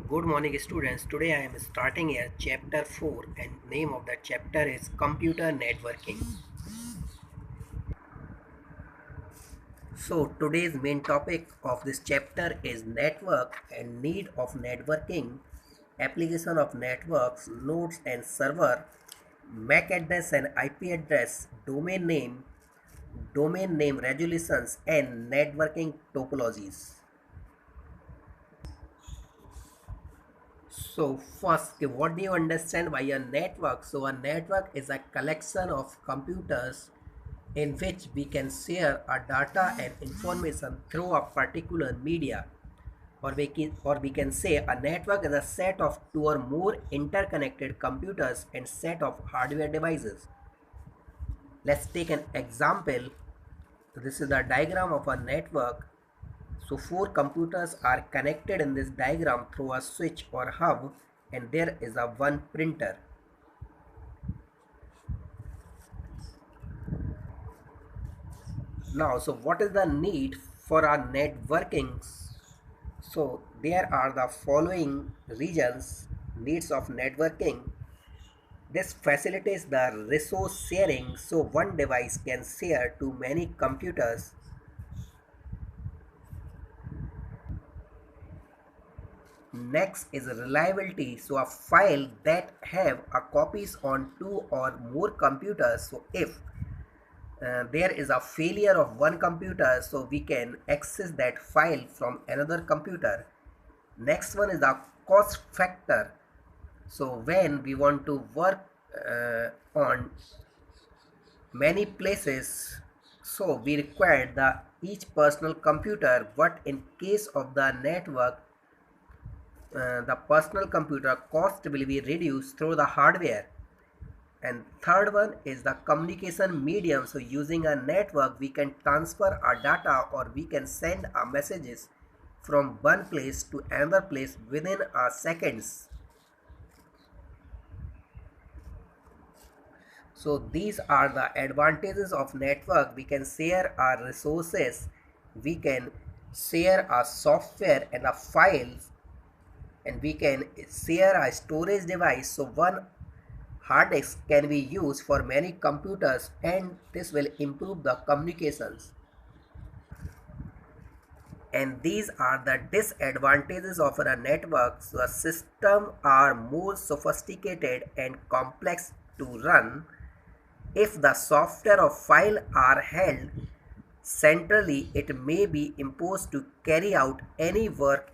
Good morning students. Today I am starting here chapter 4 and name of the chapter is computer networking. So today's main topic of this chapter is network and need of networking, application of networks, nodes and server, MAC address and IP address, domain name resolutions and networking topologies. So first, okay, what do you understand by a network? So a network is a collection of computers in which we can share our data and information through a particular media. Or we can say a network is a set of two or more interconnected computers and set of hardware devices. Let's take an example. This is the diagram of a network. So four computers are connected in this diagram through a switch or hub, and there is a one printer. Now, so what is the need for our networking? So there are the following regions needs of networking. This facilitates the resource sharing, so one device can share to many computers. Next is reliability, so a file that have a copies on two or more computers. So if there is a failure of one computer, so we can access that file from another computer. Next one is the cost factor. So when we want to work on many places, so we require the each personal computer, but in case of the network, the personal computer cost will be reduced through the hardware. And third one is the communication medium. So using a network, we can transfer our data or we can send our messages from one place to another place within a seconds. So these are the advantages of network. We can share our resources, we can share our software and our files, and we can share a storage device. So one hard disk can be used for many computers, and this will improve the communications. And these are the disadvantages of a network. So the system are more sophisticated and complex to run. If the software or file are held centrally, it may be imposed to carry out any work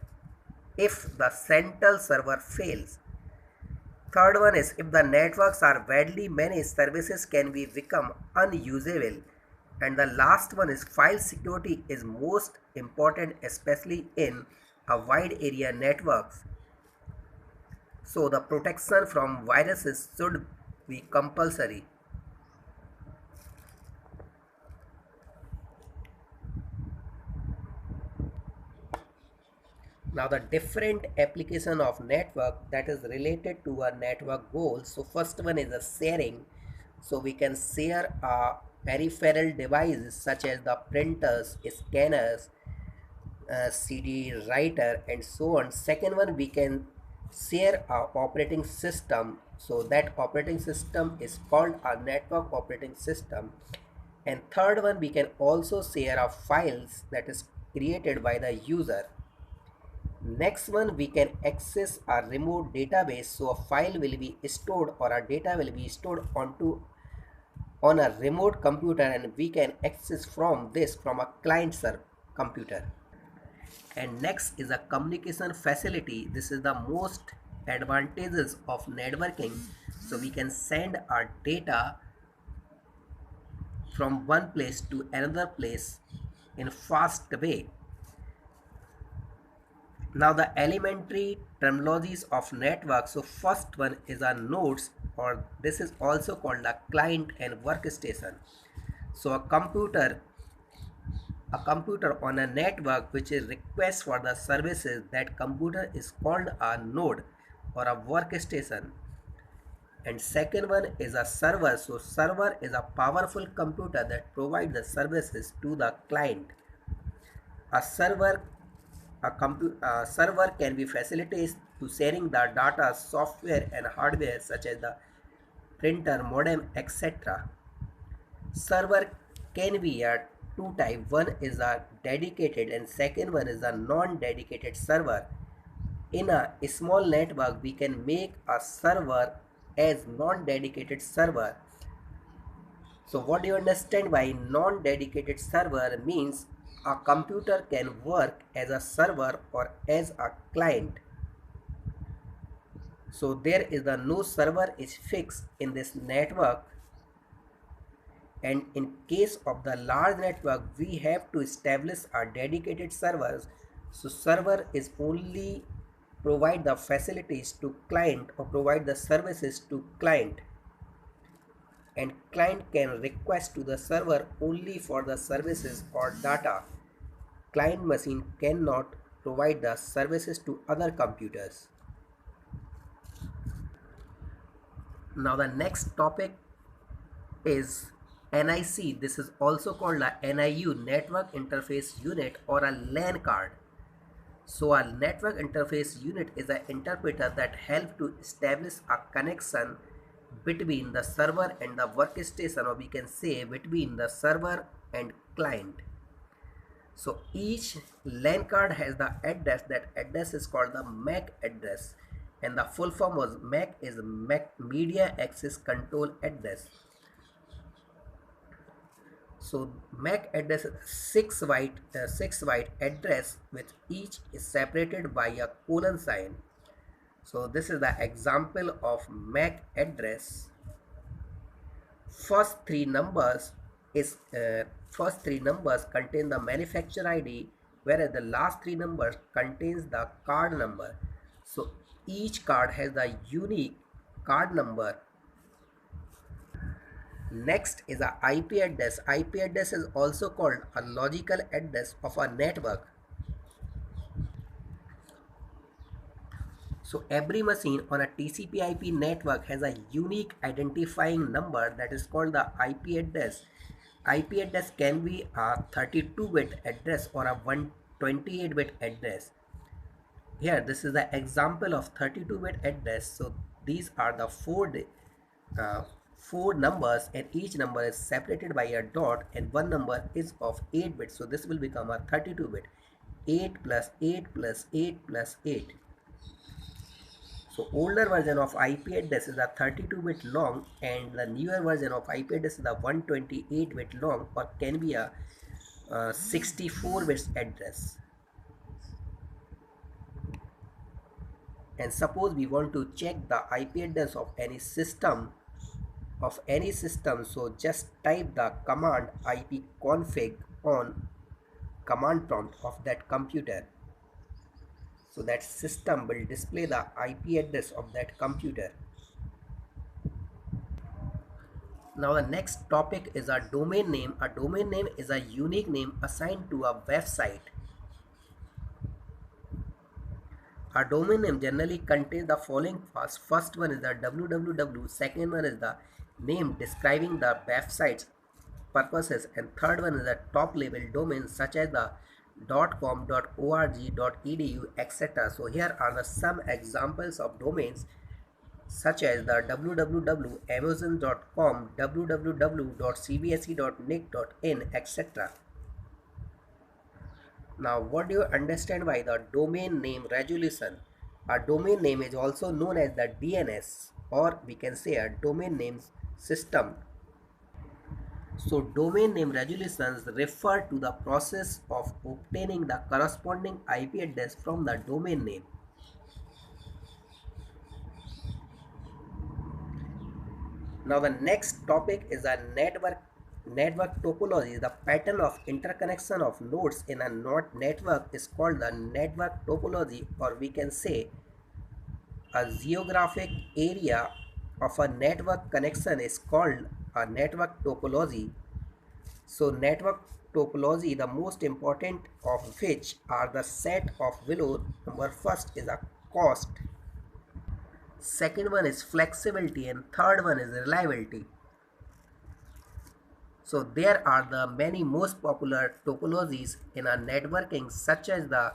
if the central server fails. Third one is if the networks are widely managed, services can be become unusable. And the last one is file security is most important, especially in a wide area networks. So the protection from viruses should be compulsory. Now the different application of network that is related to a network goal. So first one is a sharing. So we can share peripheral devices such as the printers, scanners, CD writer and so on. Second one, we can share our operating system. So that operating system is called a network operating system. And third one, we can also share our files that is created by the user. Next one, we can access a remote database. So a file will be stored or a data will be stored on a remote computer, and we can access from this from a client server computer. And next is a communication facility. This is the most advantages of networking. So we can send our data from one place to another place in a fast way. Now the elementary terminologies of network. So first one is a nodes, or this is also called a client and workstation. So a computer on a network which is request for the services, that computer is called a node or a workstation. And second one is a server. So server is a powerful computer that provides the services to the client. A server A server can be facilitated to sharing the data, software and hardware such as the printer, modem, etc. Server can be a two type. One is a dedicated and second one is a non-dedicated server. In a small network, we can make a server as non-dedicated server. So what do you understand by non-dedicated server means? A computer can work as a server or as a client. So there is the no server is fixed in this network, and in case of the large network we have to establish our dedicated servers. So server is only provide the facilities to client or provide the services to client, and client can request to the server only for the services or data. Client machine cannot provide the services to other computers. Now the next topic is NIC. This is also called a NIU, Network Interface Unit, or a LAN card. So a network interface unit is an interpreter that helps to establish a connection between the server and the workstation, or we can say between the server and client. So each LAN card has the address. That address is called the MAC address, and the full form was MAC is Media Access Control Address. So MAC address is 6 byte address, with each is separated by a colon sign. So this is the example of MAC address. First three numbers contain the manufacturer ID, whereas the last three numbers contains the card number. So each card has the unique card number. Next is a IP address. IP address is also called a logical address of a network. So every machine on a TCP/IP network has a unique identifying number that is called the IP address. IP address can be a 32-bit address or a 128-bit address. Here, this is the example of 32-bit address. So these are the four numbers, and each number is separated by a dot, and one number is of 8 bits. So this will become a 32-bit. 8 plus 8 plus 8 plus 8. So older version of IP address is a 32-bit long, and the newer version of IP address is a 128-bit long, or can be a 64-bit address. And suppose we want to check the IP address of any system, so just type the command ipconfig on command prompt of that computer. So that system will display the IP address of that computer. Now the next topic is a domain name. A domain name is a unique name assigned to a website. A domain name generally contains the following parts. First one is the www, second one is the name describing the website's purposes, and third one is the top level domains such as the .com, .org, .edu, etc. So here are the some examples of domains such as the www.amazon.com, www.cbse.nic.in, etc. Now, what do you understand by the domain name resolution? A domain name is also known as the DNS, or we can say a domain name system. So domain name resolutions refer to the process of obtaining the corresponding IP address from the domain name. Now the next topic is a network topology. The pattern of interconnection of nodes in a network is called the network topology, or we can say a geographic area of a network connection is called a network topology. So network topology, the most important of which are the set of below. Number first is a cost, second one is flexibility, and third one is reliability. So there are the many most popular topologies in a networking, such as the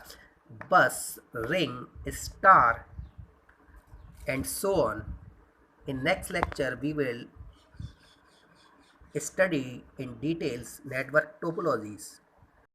bus, ring, star, and so on. In next lecture, we will study in details network topologies.